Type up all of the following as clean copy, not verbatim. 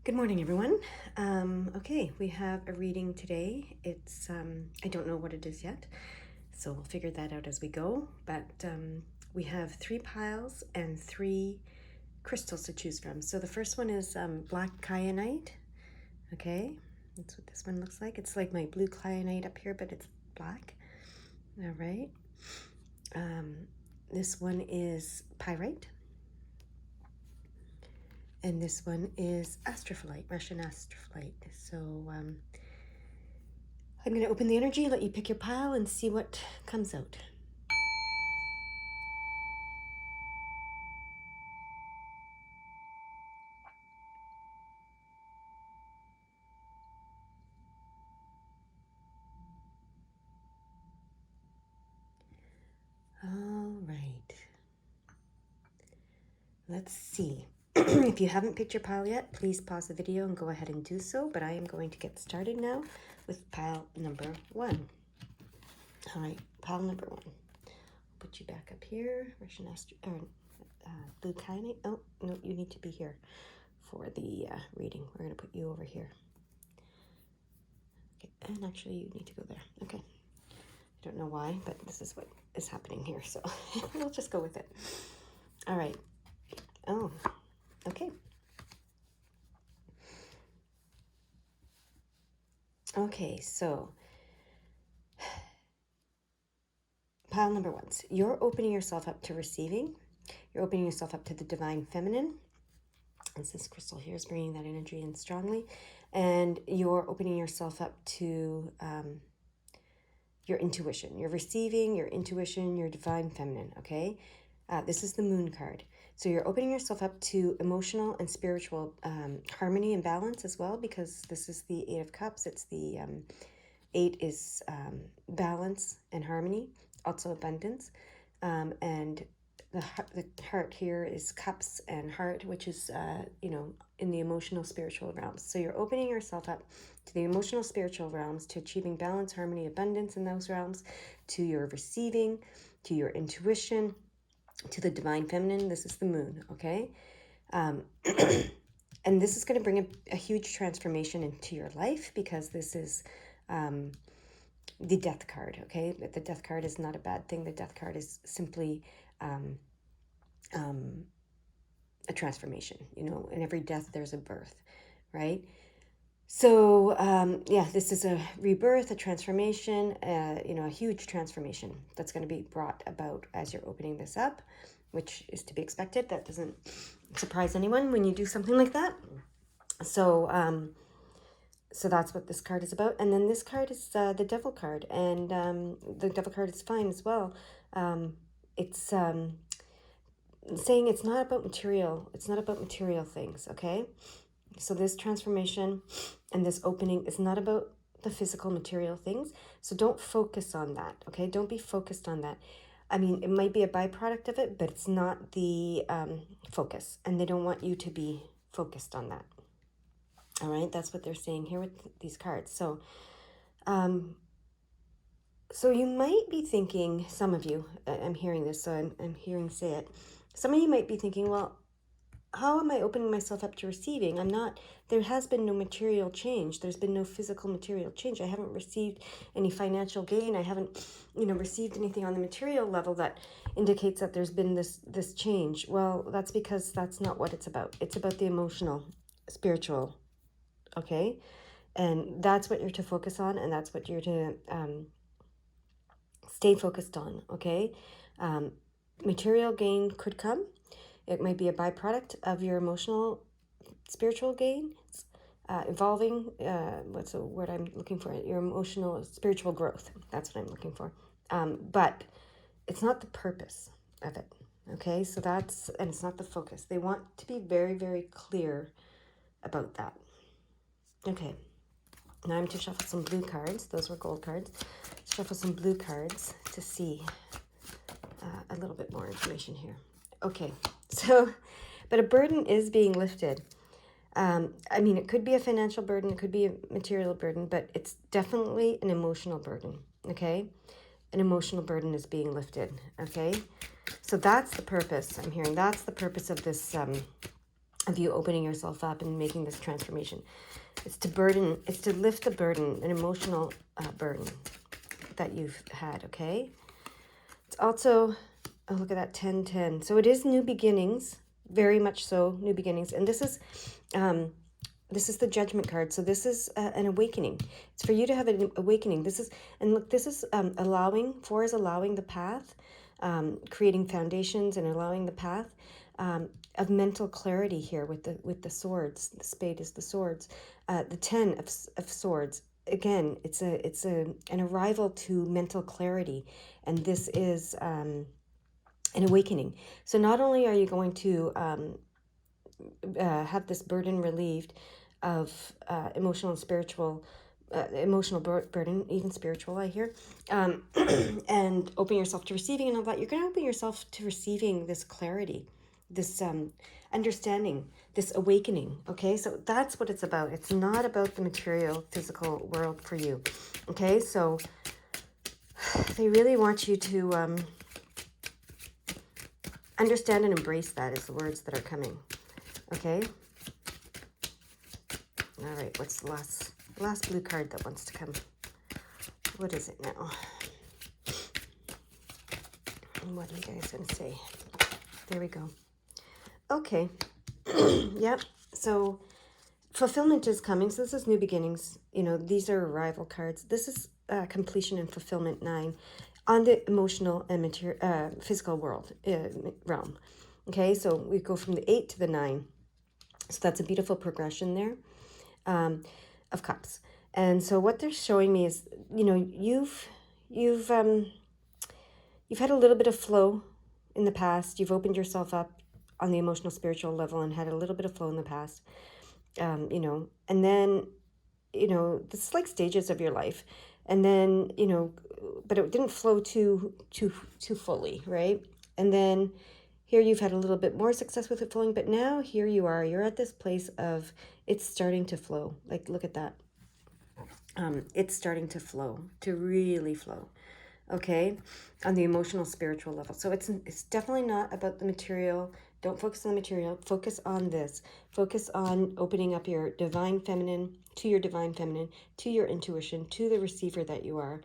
Good morning, everyone. Okay, we have a reading today. It's, I don't know what it is yet, so we'll figure that out as we go. But we have 3 piles and 3 crystals to choose from. So the first one is black kyanite. Okay, that's what this one looks like. It's like my blue kyanite up here, but it's black. All right. This one is pyrite. And this one is astrophyllite, Russian astrophyllite. So I'm going to open the energy, let you pick your pile, and see what comes out. All right. Let's see. If you haven't picked your pile yet, please pause the video and go ahead and do so. But I am going to get started now with pile number 1. All right, pile number 1. Put you back up here. Russian blue kyanite. Oh, no, you need to be here for the reading. We're going to put you over here. Okay, and actually you need to go there. Okay. I don't know why, but this is what is happening here, so we'll just go with it. All right. Oh, okay. Okay, so pile number 1. You're opening yourself up to receiving. You're opening yourself up to the divine feminine. As this crystal here is bringing that energy in strongly. And you're opening yourself up to your intuition. You're receiving your intuition, your divine feminine, okay? This is the moon card. So you're opening yourself up to emotional and spiritual harmony and balance as well, because this is the 8 of Cups. It's the 8 is balance and harmony, also abundance. And the heart here is cups and heart, which is, in the emotional, spiritual realms. So you're opening yourself up to the emotional, spiritual realms, to achieving balance, harmony, abundance in those realms, to your receiving, to your intuition, to the divine feminine. This is the moon, okay? And this is going to bring a huge transformation into your life, because this is the death card, okay? But the death card is not a bad thing. The death card is simply a transformation. In every death there's a birth, right? So this is a rebirth, a transformation, a huge transformation that's going to be brought about as you're opening this up, which is to be expected. That doesn't surprise anyone when you do something like that. So so that's what this card is about. And then this card is the Devil card, and the Devil card is fine as well. It's saying it's not about material. It's not about material things, okay? So this transformation and this opening is not about the physical material things. So don't focus on that, okay? Don't be focused on that. I mean, it might be a byproduct of it, but it's not the focus. And they don't want you to be focused on that. All right, that's what they're saying here with these cards. So, so you might be thinking, some of you, I'm hearing this, so I'm hearing say it. Some of you might be thinking, well, how am I opening myself up to receiving? There has been no material change. There's been no physical material change. I haven't received any financial gain. I haven't, received anything on the material level that indicates that there's been this change. Well, that's because that's not what it's about. It's about the emotional, spiritual, okay? And that's what you're to focus on, and that's what you're to stay focused on, okay? Material gain could come. It might be a byproduct of your emotional, spiritual gains, evolving, what's the word I'm looking for? Your emotional, spiritual growth. That's what I'm looking for. But it's not the purpose of it, okay? So and it's not the focus. They want to be very, very clear about that. Okay, now I'm to shuffle some blue cards. Those were gold cards. Shuffle some blue cards to see a little bit more information here. Okay, so, but a burden is being lifted. I mean, it could be a financial burden, it could be a material burden, but it's definitely an emotional burden, okay? An emotional burden is being lifted, okay? So that's the purpose, I'm hearing. That's the purpose of this of you opening yourself up and making this transformation. It's to lift the burden, an emotional burden that you've had, okay? It's also, oh, look at that, 10-10. So it is new beginnings, very much so, new beginnings. And this is the judgment card. So this is an awakening. It's for you to have an awakening. This is, and look, this is allowing, 4 is allowing the path, creating foundations and allowing the path of mental clarity here with the swords. The spade is the swords. The 10 of swords. Again, it's an arrival to mental clarity, and this is an awakening. So not only are you going to have this burden relieved of emotional and spiritual, emotional burden, even spiritual, I hear, and open yourself to receiving and all that, you're going to open yourself to receiving this clarity, this understanding, this awakening, okay? So that's what it's about. It's not about the material, physical world for you, okay? So they really want you to understand and embrace that is the words that are coming, okay? All right, what's the last blue card that wants to come? What is it now? What are you guys going to say? There we go. Okay. Yep. So fulfillment is coming. So this is new beginnings. You know, these are arrival cards. This is completion and fulfillment 9 on the emotional and physical world realm. Okay, so we go from the 8 to the 9. So that's a beautiful progression there of cups. And so what they're showing me is, you know, you've had a little bit of flow in the past. You've opened yourself up on the emotional, spiritual level and had a little bit of flow in the past. You know, and then, you know, this is like stages of your life. And then, you know, but it didn't flow too fully, right? And then here you've had a little bit more success with it flowing, but now here you are, you're at this place of it's starting to flow. Like, look at that. It's starting to flow, to really flow, okay, on the emotional, spiritual level. So it's definitely not about the material. Don't focus on the material. Focus on this. Focus on opening up your divine feminine, to your intuition, to the receiver that you are,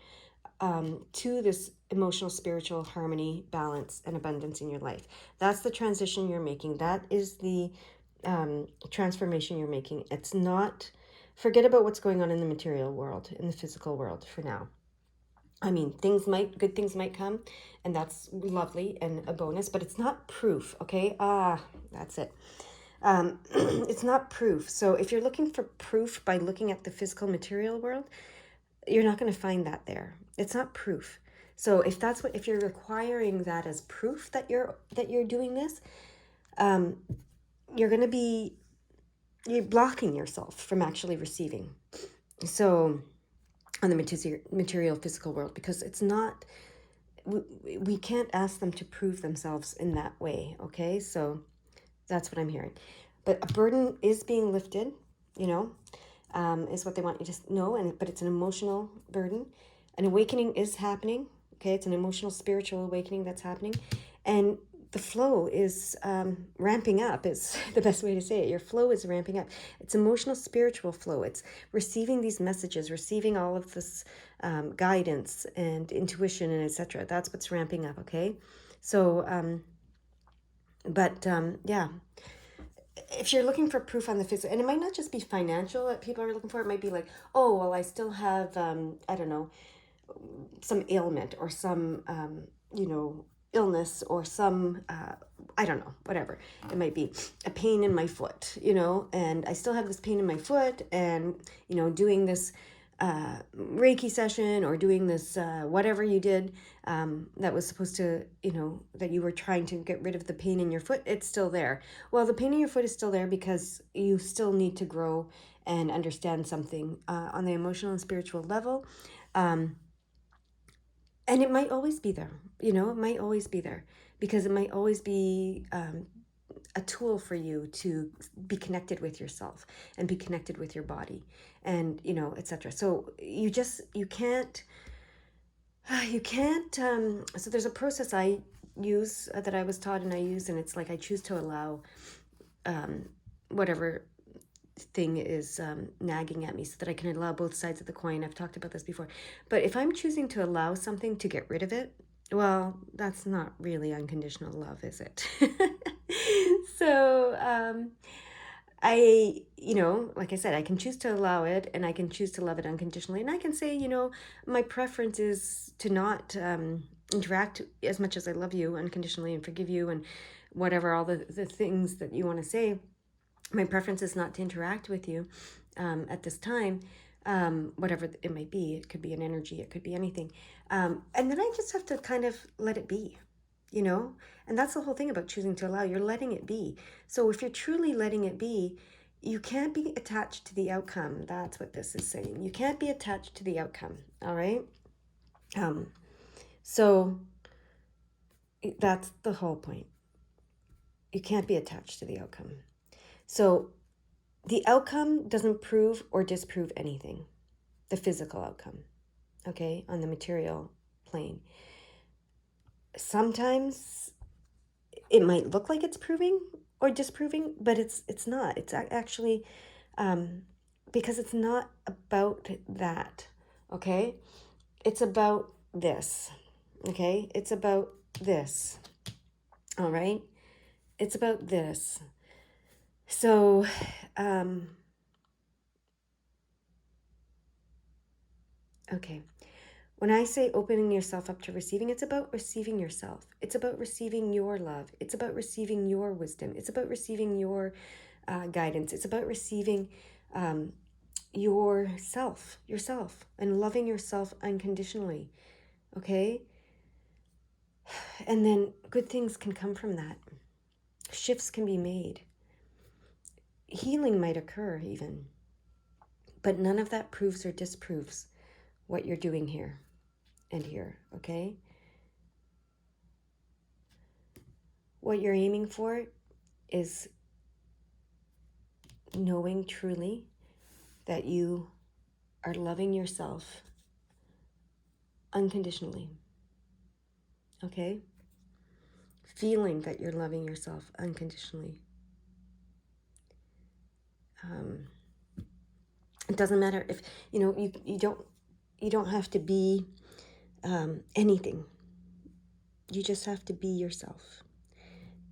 to this emotional, spiritual harmony, balance, and abundance in your life. That's the transition you're making. That is the transformation you're making. It's not, forget about what's going on in the material world, in the physical world for now. I mean, good things might come, and that's lovely and a bonus, but it's not proof, okay? That's it. It's not proof. So if you're looking for proof by looking at the physical material world, you're not going to find that there. It's not proof. So if you're requiring that as proof that you're doing this, you're blocking yourself from actually receiving. So on the material physical world, because it's not, we can't ask them to prove themselves in that way, okay? So that's what I'm hearing. But a burden is being lifted, you know, is what they want you to know, but it's an emotional burden. An awakening is happening, okay? It's an emotional, spiritual awakening that's happening. And the flow is ramping up, is the best way to say it. Your flow is ramping up. It's emotional, spiritual flow. It's receiving these messages, receiving all of this guidance and intuition and etc. That's what's ramping up, okay? So, yeah. If you're looking for proof on the physical, and it might not just be financial that people are looking for, it might be like, oh, well, I still have, I don't know, some ailment or some, you know, illness or some, I don't know, whatever. It might be a pain in my foot, you know, and I still have this pain in my foot, and, you know, doing this Reiki session or doing this whatever you did that was supposed to, you know, that you were trying to get rid of the pain in your foot, it's still there. Well, the pain in your foot is still there because you still need to grow and understand something on the emotional and spiritual level. And it might always be there, you know, it might always be there because it might always be a tool for you to be connected with yourself and be connected with your body and, you know, etc. So you can't, so there's a process I use that I was taught and I use, and it's like I choose to allow whatever thing is nagging at me, so that I can allow both sides of the coin. I've talked about this before. But if I'm choosing to allow something to get rid of it, well, that's not really unconditional love, is it? So like I said, I can choose to allow it, and I can choose to love it unconditionally. And I can say, my preference is to not interact as much as I love you unconditionally and forgive you and whatever, all the things that you want to say. My preference is not to interact with you at this time, whatever it might be. It could be an energy, it could be anything. And then I just have to kind of let it be, And that's the whole thing about choosing to allow. You're letting it be. So if you're truly letting it be, you can't be attached to the outcome. That's what this is saying. You can't be attached to the outcome, all right? So that's the whole point. You can't be attached to the outcome. So the outcome doesn't prove or disprove anything, the physical outcome, okay, on the material plane. Sometimes it might look like it's proving or disproving, but it's not. It's actually because it's not about that, okay? It's about this, okay? It's about this, all right? It's about this. So, okay. When I say opening yourself up to receiving, it's about receiving yourself. It's about receiving your love. It's about receiving your wisdom. It's about receiving your guidance. It's about receiving yourself, and loving yourself unconditionally. Okay? And then good things can come from that. Shifts can be made. Healing might occur even. But none of that proves or disproves what you're doing here and here, okay? What you're aiming for is knowing truly that you are loving yourself unconditionally, okay? Feeling that you're loving yourself unconditionally. It doesn't matter if, you don't have to be anything. You just have to be yourself.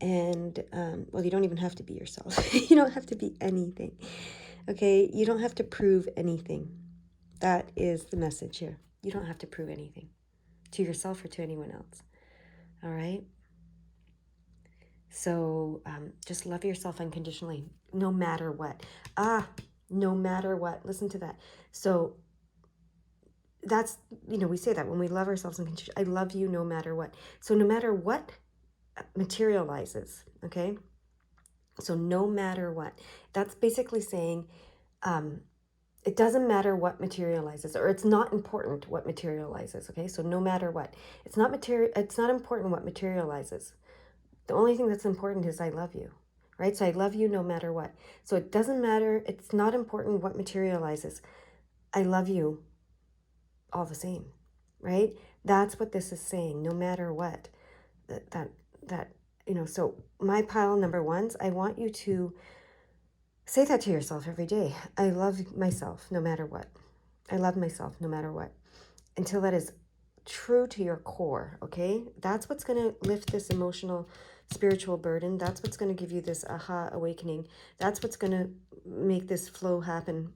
And, well, you don't even have to be yourself. You don't have to be anything, okay? You don't have to prove anything. That is the message here. You don't have to prove anything to yourself or to anyone else, all right? So just love yourself unconditionally, no matter what. No matter what. Listen to that. So that's, we say that when we love ourselves unconditionally. I love you no matter what. So no matter what materializes, okay? So no matter what. That's basically saying it doesn't matter what materializes, or it's not important what materializes, okay? So no matter what. It's not important what materializes. The only thing that's important is I love you, right? So I love you no matter what. So it doesn't matter. It's not important what materializes. I love you all the same, right? That's what this is saying, no matter what. So my pile number ones, I want you to say that to yourself every day. I love myself no matter what. I love myself no matter what. Until that is true to your core, okay? That's what's going to lift this emotional, spiritual burden. That's what's going to give you this aha awakening. That's what's going to make this flow happen,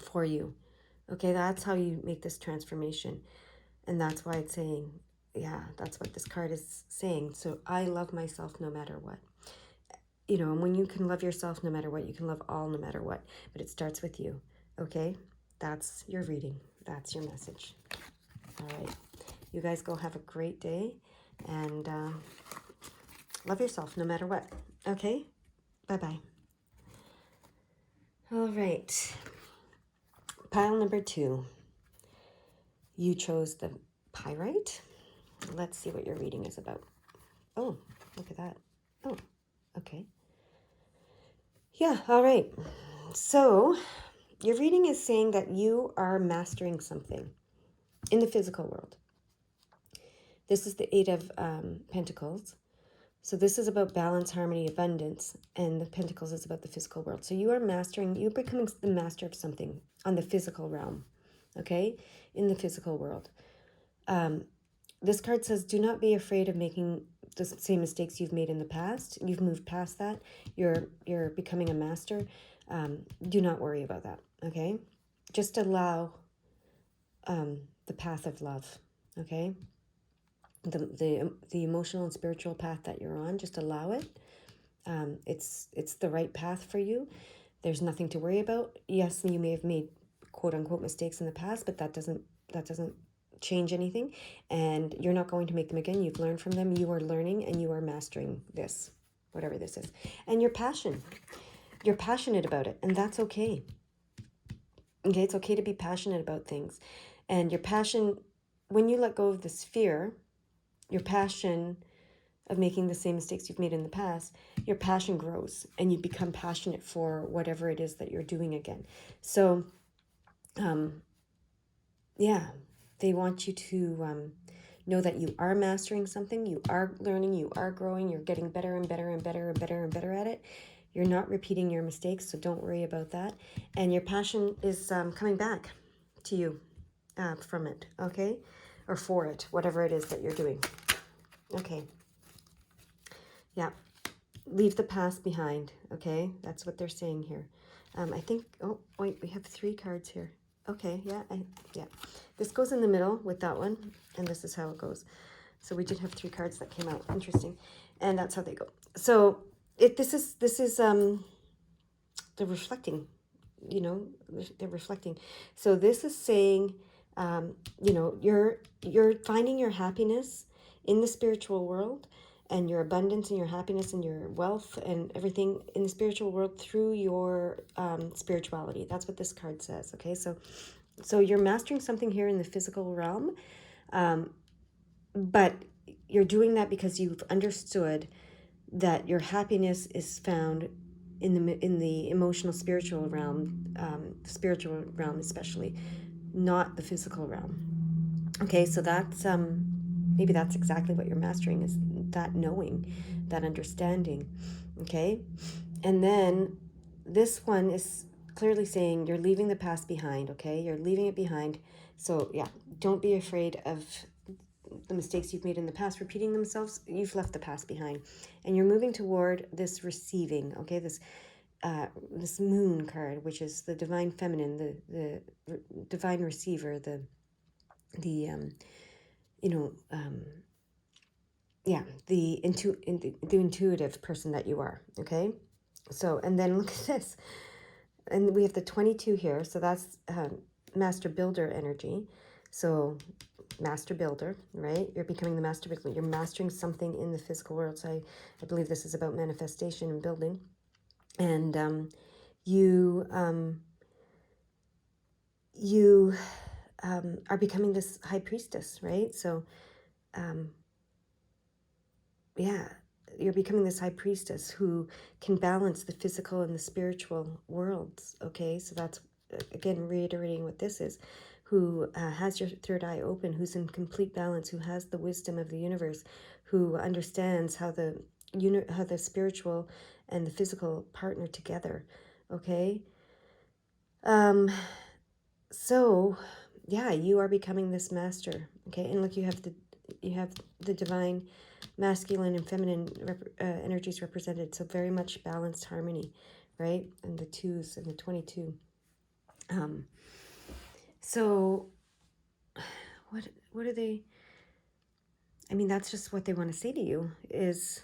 for you. Okay, that's how you make this transformation. And that's why it's saying, that's what this card is saying. So I love myself no matter what. And when you can love yourself no matter what, you can love all no matter what. But it starts with you, okay? That's your reading. That's your message. All right. You guys go have a great day. And love yourself no matter what. Okay? Bye-bye. All right. Pile number 2. You chose the pyrite. Let's see what your reading is about. Oh, look at that. Oh, okay. Yeah, all right. So your reading is saying that you are mastering something in the physical world. This is the 8 of Pentacles. So this is about balance, harmony, abundance, and the Pentacles is about the physical world. So you are mastering, you're becoming the master of something on the physical realm, okay? In the physical world. This card says, do not be afraid of making the same mistakes you've made in the past. You've moved past that. You're becoming a master. Do not worry about that, okay? Just allow the path of love, okay? The emotional and spiritual path that you're on, just allow it. It's the right path for you. There's nothing to worry about. Yes, you may have made quote unquote mistakes in the past, but that doesn't change anything, and you're not going to make them again. You've learned from them. You are learning and you are mastering this, whatever this is. And you're passionate about it, and that's okay. Okay, it's okay to be passionate about things. And your passion, when you let go of this fear, your passion of making the same mistakes you've made in the past, your passion grows and you become passionate for whatever it is that you're doing again. So, yeah, they want you to know that you are mastering something, you are learning, you are growing, you're getting better and better and better and better and better at it. You're not repeating your mistakes, so don't worry about that. And your passion is coming back to you from it, okay? Or for it, whatever it is that you're doing. Okay. Yeah. Leave the past behind, okay? That's what they're saying here. I think, oh, wait, we have 3 cards here. Okay, yeah, yeah. This goes in the middle with that one, and this is how it goes. So we did have 3 cards that came out. Interesting. And that's how they go. So this is they're reflecting, you know, they're reflecting. So this is saying, you know, you're finding your happiness in the spiritual world, and your abundance and your happiness and your wealth and everything in the spiritual world through your spirituality. That's what this card says. Okay, so you're mastering something here in the physical realm, but you're doing that because you've understood that your happiness is found in the emotional spiritual realm, spiritual realm especially, not the physical realm. Okay, so that's maybe that's exactly what you're mastering, is that knowing, that understanding. Okay, and then this one is clearly saying you're leaving the past behind. Okay, you're leaving it behind. So yeah, don't be afraid of the mistakes you've made in the past repeating themselves. You've left the past behind, and you're moving toward this receiving. Okay, this moon card, which is the divine feminine, the divine receiver, the you know, yeah, the intuitive person that you are. Okay, so, and then look at this, and we have the 22 here, so that's master builder energy. So master builder, right? You're becoming the master builder. You're mastering something in the physical world. So I believe this is about manifestation and building. And you are becoming this high priestess, right? So yeah, you're becoming this high priestess who can balance the physical and the spiritual worlds. Okay, so that's again reiterating what this is, who has your third eye open, who's in complete balance, who has the wisdom of the universe, who understands how the spiritual and the physical partner together. Okay, so yeah, you are becoming this master. Okay, and look, you have the divine masculine and feminine energies represented, so very much balanced harmony, right? And the 2s and the 22. So what are they, I mean, that's just what they want to say to you, is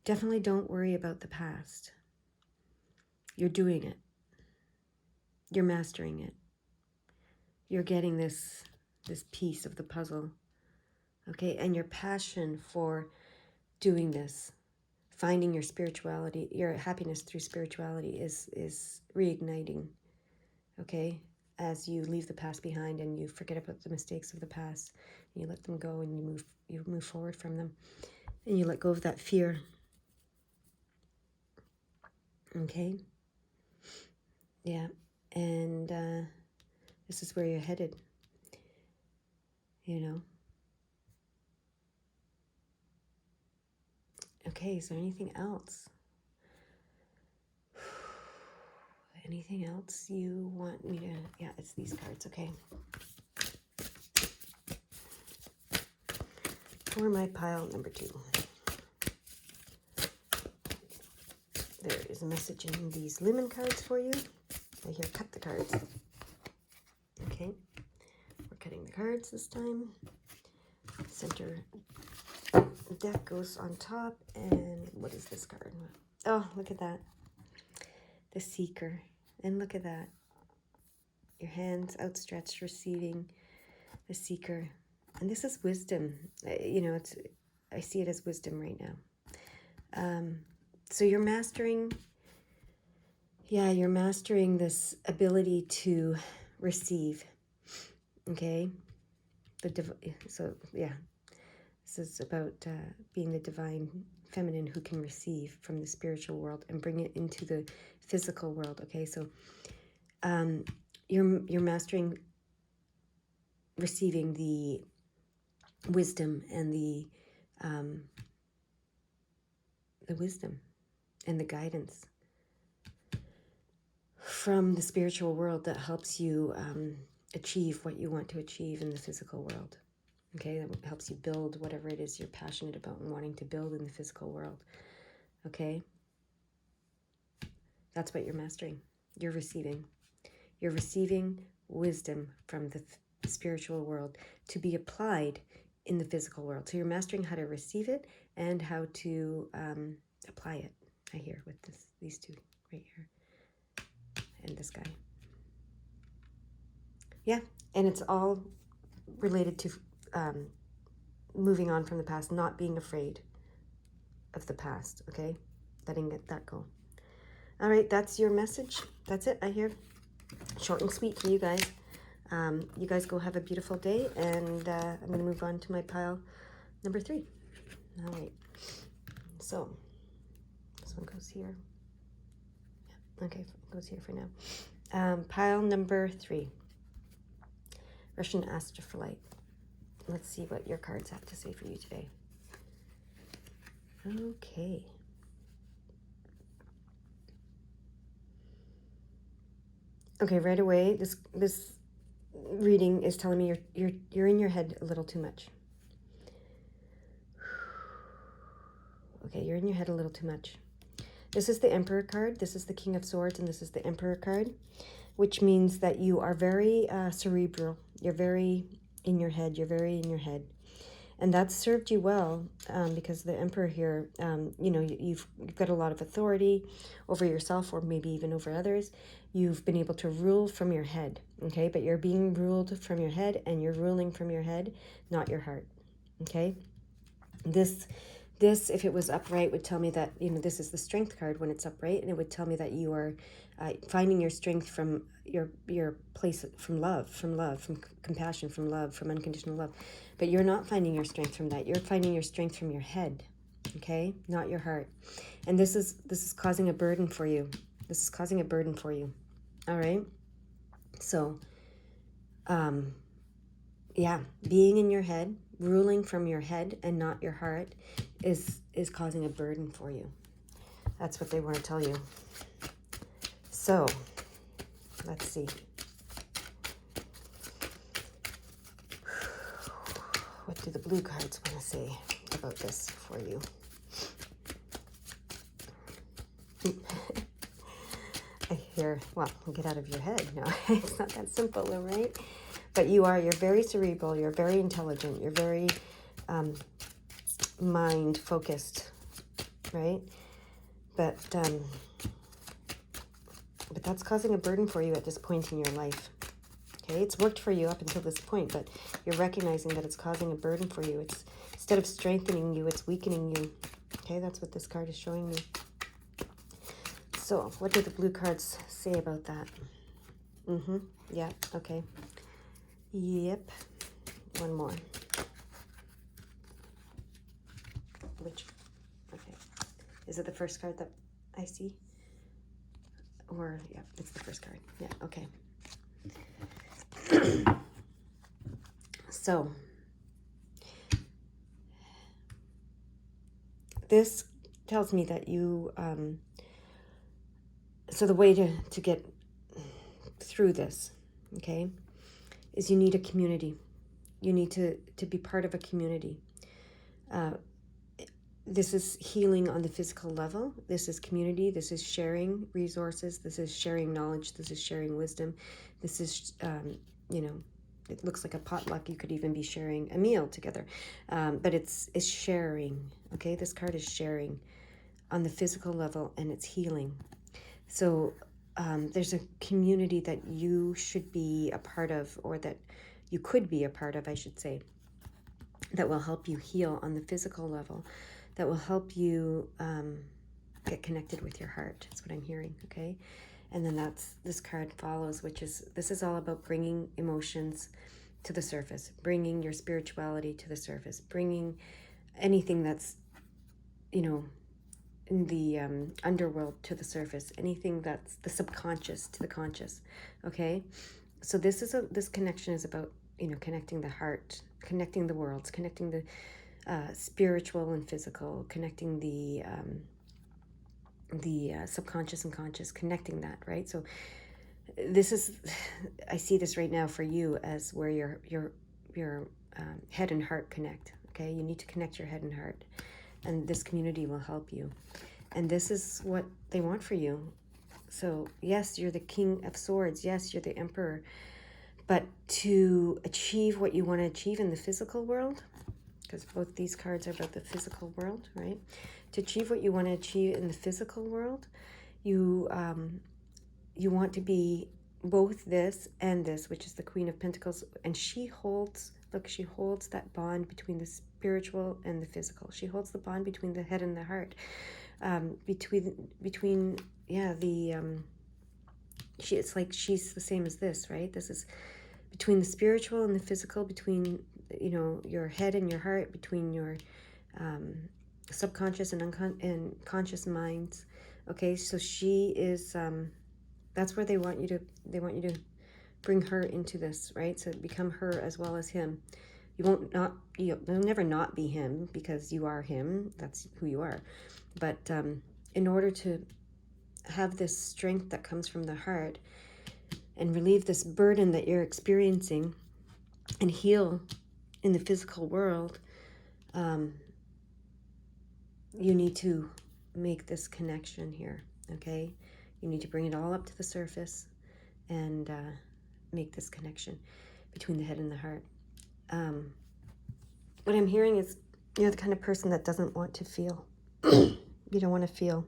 definitely don't worry about the past. You're doing it. You're mastering it. You're getting this piece of the puzzle. Okay, and your passion for doing this, finding your spirituality, your happiness through spirituality is reigniting. Okay, as you leave the past behind and you forget about the mistakes of the past, and you let them go, and you move forward from them, and you let go of that fear. Okay, yeah, and this is where you're headed, you know. Okay, is there anything else? Anything else you want me to... Yeah, it's these cards, okay. For my pile number 2. There is a message in these Lumen cards for you. I hear cut the cards. Okay, we're cutting the cards this time. Center deck goes on top, and what is this card? Oh, look at that. The Seeker. And look at that. Your hands outstretched, receiving the Seeker. And this is wisdom. You know, I see it as wisdom right now. So you're mastering, you're mastering this ability to receive. Okay? So, yeah. This is about being the divine feminine who can receive from the spiritual world and bring it into the physical world. Okay, so you're mastering receiving the wisdom and the wisdom and the guidance from the spiritual world that helps you achieve what you want to achieve in the physical world. Okay, that helps you build whatever it is you're passionate about and wanting to build in the physical world. Okay, that's what you're mastering. You're receiving. You're receiving wisdom from the spiritual world to be applied in the physical world. So you're mastering how to receive it and how to apply it. I hear with these two right here and this guy. Yeah, and it's all related to moving on from the past, not being afraid of the past, okay? Letting that go. All right, that's your message. That's it, I hear. Short and sweet for you guys. You guys go have a beautiful day, and I'm going to move on to my pile number 3. All right. So, this one goes here. Yeah, okay, it goes here for now. Pile number 3. Russian Astrophilite. Let's see what your cards have to say for you today. Okay. Okay, right away, this reading is telling me you're in your head a little too much. Okay, you're in your head a little too much. This is the Emperor card, this is the King of Swords, and this is the Emperor card, which means that you are very cerebral. You're very in your head. You're very in your head. And that's served you well because the Emperor here, you know, you've got a lot of authority over yourself or maybe even over others. You've been able to rule from your head, okay? But you're being ruled from your head, and you're ruling from your head, not your heart, okay? This, if it was upright, would tell me that, you know, this is the Strength card when it's upright, and it would tell me that you are finding your strength from your place, from love, from compassion, from love, from unconditional love. But you're not finding your strength from that. You're finding your strength from your head, okay? Not your heart. And this is causing a burden for you. This is causing a burden for you, all right? So, yeah, being in your head, ruling from your head and not your heart is causing a burden for you. That's what they want to tell you. So, let's see. What do the blue cards want to say about this for you? I hear, well, get out of your head. No, it's not that simple, right? But you're very cerebral, you're very intelligent, you're very mind focused, right? But that's causing a burden for you at this point in your life. Okay, it's worked for you up until this point, but you're recognizing that it's causing a burden for you. It's, instead of strengthening you, it's weakening you. Okay, that's what this card is showing me. So, what do the blue cards say about that? Yeah, okay. Yep. One more. Which, okay. Is it the first card that I see? Or, yeah, it's the first card. Yeah, okay. So, this tells me that you, so the way to get through this, okay, is you need a community. You need to be part of a community. This is healing on the physical level. This is community. This is sharing resources. This is sharing knowledge. This is sharing wisdom. This is, it looks like a potluck. You could even be sharing a meal together. But it's sharing, okay? This card is sharing on the physical level, and it's healing. So there's a community that you should be a part of, or that you could be a part of, I should say, that will help you heal on the physical level, that will help you get connected with your heart. That's what I'm hearing, okay? And then this card follows, which is, this is all about bringing emotions to the surface, bringing your spirituality to the surface, bringing anything that's, in the underworld to the surface, anything that's the subconscious to the conscious, okay? So this connection is about, connecting the heart, connecting the worlds, connecting the spiritual and physical, connecting the subconscious and conscious, connecting that, right? So this is, I see this right now for you as where your head and heart connect, okay? You need to connect your head and heart, and this community will help you. And this is what they want for you. So yes, you're the King of Swords. Yes, you're the Emperor. But to achieve what you want to achieve in the physical world, because both these cards are about the physical world, right? To achieve what you want to achieve in the physical world, you want to be both this and this, which is the Queen of Pentacles. And she holds that bond between the spiritual and the physical. She holds the bond between the head and the heart. It's like she's the same as this, right? This is between the spiritual and the physical, between, your head and your heart, between your subconscious and conscious minds. Okay, so she is, that's where they want you to bring her into this, right? So become her as well as him. You'll never not be him, because you are him. That's who you are. But in order to have this strength that comes from the heart and relieve this burden that you're experiencing and heal in the physical world, you need to make this connection here, okay? You need to bring it all up to the surface and make this connection between the head and the heart. What I'm hearing is you're the kind of person that doesn't want to feel. You don't want to feel.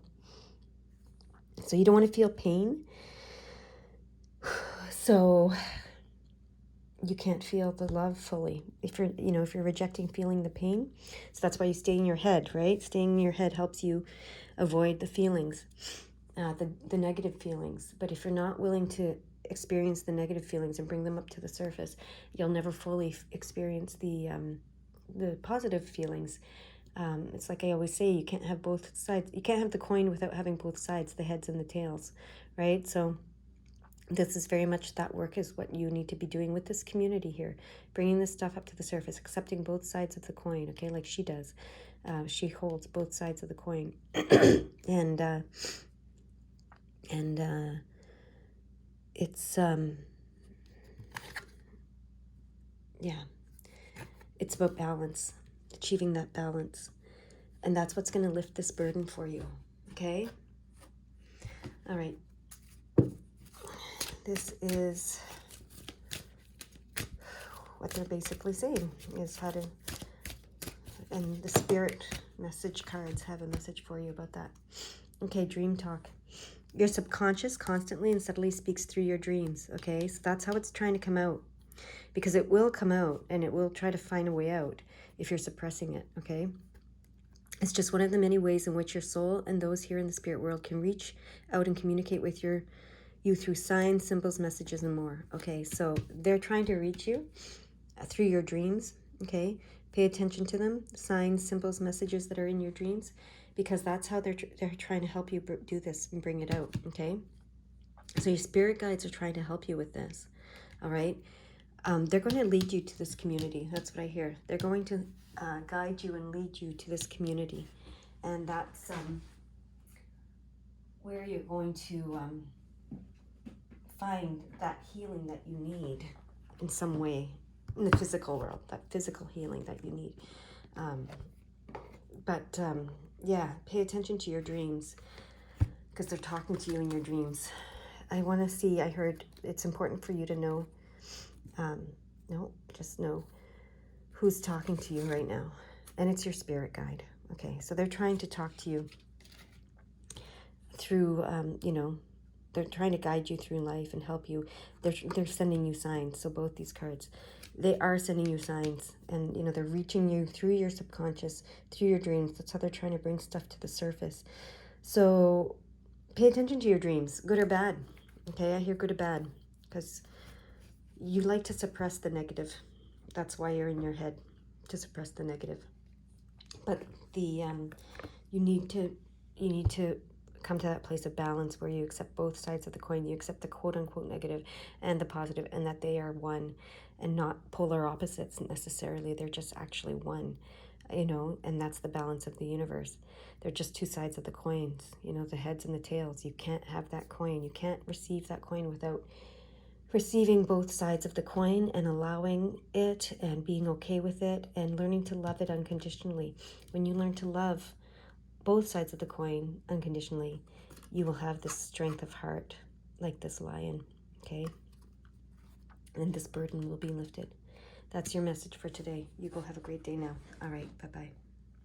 So you don't want to feel pain. So you can't feel the love fully if you're rejecting feeling the pain. So that's why you stay in your head, right? Staying in your head helps you avoid the feelings, the negative feelings. But if you're not willing to experience the negative feelings and bring them up to the surface, you'll never fully experience the positive feelings. It's like I always say, you can't have both sides. You can't have the coin without having both sides, the heads and the tails, right? So this is very much that work is what you need to be doing with this community here, bringing this stuff up to the surface, accepting both sides of the coin, okay, like she does. She holds both sides of the coin. and it's, it's about balance, achieving that balance. And that's what's going to lift this burden for you, okay? All right. This is what they're basically saying, is how to, and the spirit message cards have a message for you about that. Okay, dream talk. Your subconscious constantly and subtly speaks through your dreams, okay? So that's how it's trying to come out, because it will come out and it will try to find a way out if you're suppressing it, okay? It's just one of the many ways in which your soul and those here in the spirit world can reach out and communicate with you through signs, symbols, messages, and more. Okay, so they're trying to reach you through your dreams, okay? Pay attention to them, signs, symbols, messages that are in your dreams, because that's how they're trying to help you do this and bring it out, okay? So your spirit guides are trying to help you with this, all right? They're going to lead you to this community. That's what I hear. They're going to guide you and lead you to this community. And that's where you're going to find that healing that you need in some way in the physical world, that physical healing that you need. Yeah, pay attention to your dreams, because they're talking to you in your dreams. I heard it's important for you to know, just know who's talking to you right now. And it's your spirit guide. Okay, so they're trying to talk to you through, they're trying to guide you through life and help you. They're sending you signs. So both these cards, they are sending you signs, and they're reaching you through your subconscious, through your dreams. That's how they're trying to bring stuff to the surface. So pay attention to your dreams, good or bad. Okay, I hear good or bad, because you like to suppress the negative. That's why you're in your head, to suppress the negative. But you need to come to that place of balance where you accept both sides of the coin. You accept the quote-unquote negative and the positive, and that they are one and not polar opposites necessarily. They're just actually one, and that's the balance of the universe. They're just two sides of the coins, the heads and the tails. You can't have that coin. You can't receive that coin without receiving both sides of the coin and allowing it and being okay with it and learning to love it unconditionally. When you learn to love both sides of the coin unconditionally, you will have this strength of heart like this lion, okay? And this burden will be lifted. That's your message for today. You go have a great day now. All right, bye-bye.